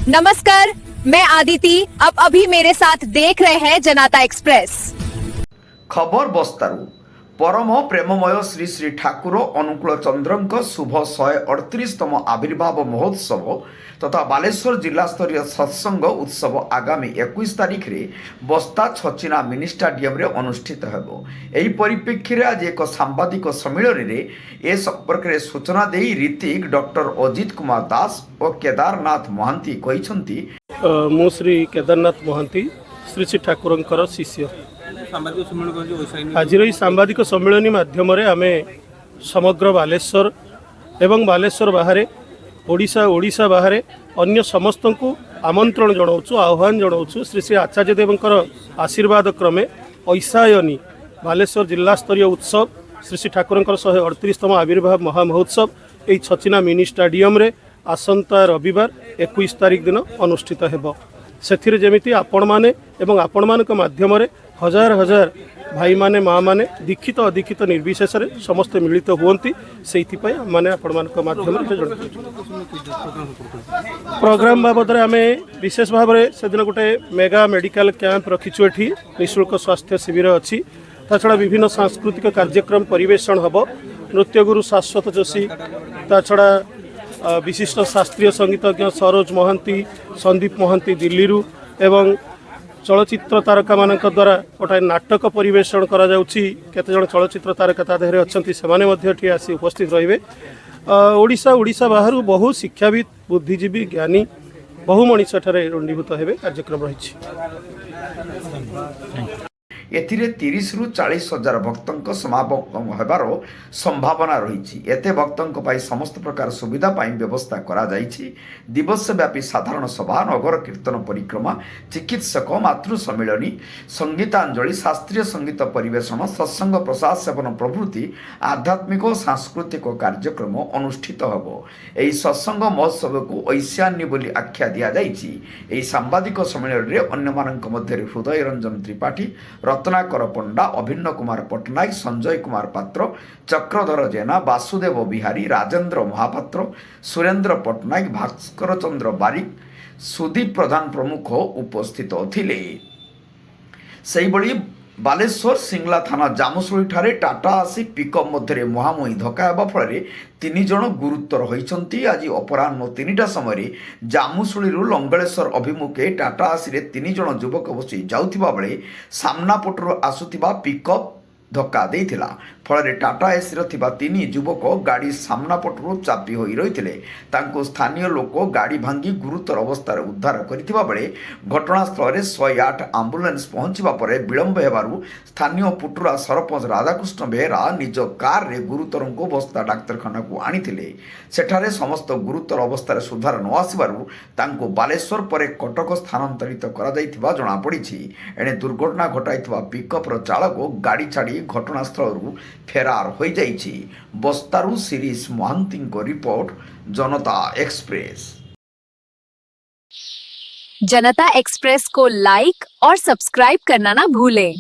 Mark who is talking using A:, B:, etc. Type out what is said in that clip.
A: नमस्कार, मैं आदिति। अब अभी मेरे साथ देख रहे हैं जनता एक्सप्रेस।
B: खबर बस्तारू परम प्रेममय श्री श्री ठाकुर अनुकूल चंद्र शुभ 138तम आविर्भाव महोत्सव तथा बालेश्वर जिला स्तरीय सत्संग उत्सव आगामी 21 तारिख रे बस्ता छचिना मिनी स्टाडियम रे अनुष्ठित हेबो। एही परिप्रेक्षी आज एक सांबादिक सम्मेलन रे ए संपर्क रे सूचना देई ऋतिक डॉक्टर अजित कुमार दास और केदारनाथ महांती कहिसंती
C: मु श्री केदारनाथ महांती श्री श्री ठाकुर शिष्य। आज सांबादिक सम्मेलन माध्यम आम समग्र बालेश्वर एवं बालेश्वर बाहर ओडिशा बाहर अन्य समस्त को आमंत्रण जनाऊँ आह्वान जनाऊँ श्री श्री आचार्य देवंकर आशीर्वाद क्रमे ऐसायनी बालेश्वर जिला स्तरीय उत्सव श्री श्री ठाकुर 138तम आविर्भाव महामहोत्सव यही छचिना मिनी स्टाडियम रे आसंता रविवार 21 तारिख दिन अनुष्ठित हेबो। से जमीती आपण माने एवं आपण मानक माध्यम हजार हजार भाई माने माँ माने दीक्षित अदीक्षित निर्विशेष समस्ते मिलित हुंती से माने आपण मानक माध्यम प्रोग्राम बाबद आम विशेष भाव में से दिन गोटे मेगा मेडिकल कैंप रखीचु। एठी निःशुल्क स्वास्थ्य शिविर अच्छी ता छड़ा विभिन्न सांस्कृतिक कार्यक्रम परिवेषण हम नृत्य गुरु शाश्वत जोशी ता छड़ा विशिष्ट शास्त्रीय संगीतज्ञ सरोज महांती संदीप महांती दिल्ली एवं चलचित्र तारका मान द्वारा गोटे नाटक परिवेषण करा जाउछि। केते जण चलचित्र तारका ता देहरे अछंती सेमाने मध्ये एठी आसी उपस्थित रहिबे। ओडिशा बाहर बहु शिक्षाविद बुद्धिजीवी ज्ञानी बहु मनीष एठारे रुंडीभूत हेबे कार्यक्रम रहिछि।
B: एथिरे 30 रु 40 हजार भक्तों समागम होबार संभावना रही। एते भक्तों पाई समस्त प्रकार सुविधा पाई व्यवस्था करा जाइछि। दिवस व्यापी साधारण सभा नगर कीर्तन परिक्रमा चिकित्सक मातृ सम्मिलनी संगीतांजलि शास्त्रीय संगीत परिवेषण सत्संग प्रसाद सेवन प्रभृति आध्यात्मिक और सांस्कृतिक कार्यक्रम अनुष्ठित होबो। एही सत्संग महोत्सव को ऐशान्य बोली आख्या दिया जाइछि। एही सांबादिक सम्मेलन रे अन्य मानक मध्य हृदय रंजन त्रिपाठी रत्नाकर पंडा अभिन्न कुमार पट्टनायक संजय कुमार पात्र चक्रधर जेना वासुदेव बिहारी राजेंद्र महापात्र सुरेंद्र पट्टनायक भास्कर चंद्र बारिक सुदीप प्रधान प्रमुख उपस्थित थिले। सेहिभଳି बालेश्वर सिंगला थाना जामुसुली ठारे टाटा आसी पिकअप मध्य मुहांमुही धक्का हेबा फल 3 जण गुरुतर होइछंती। आज अपराह्न 3टा समय जामुसुली लंगलेश्वर अभिमुखे टाटा आसी 3 जण युवक बसी जाउथिबा बेले सामना पटरु आसुथिबा पिकअप धक्का देइथिला। फल टाटा एसी थिबा 3 युवक गाड़ी सामना पटरु चापी होई रहिथिले। तांको स्थानीय लोक गाड़ी भांगी गुरुतर अवस्था उद्धार करथिबा बेले घटनास्थल रे 108 आंबुलेंस पहुंचबा परे विलंब हेबारु स्थानीय पुटुरा सरपंच राधाकृष्ण बेहेरा निज कार रे गुरुतर को बस्ता डाक्तरखाना को आनिथिले। सेठारे समस्त गुरुतर अवस्था सुधार न आसिबारु तांको बालेश्वर परे कटक स्थानांतरित करा जाइथिबा जणा पड़िछि। एणे दुर्घटना घटाइथिबा पिकअप रो चालक गाड़ी छाड़ी घटनास्थल फेरार हो जाइछि। बस्तारू शिरीष महांती को रिपोर्ट, जनता एक्सप्रेस।
A: जनता एक्सप्रेस को लाइक और सब्सक्राइब करना ना भूलें।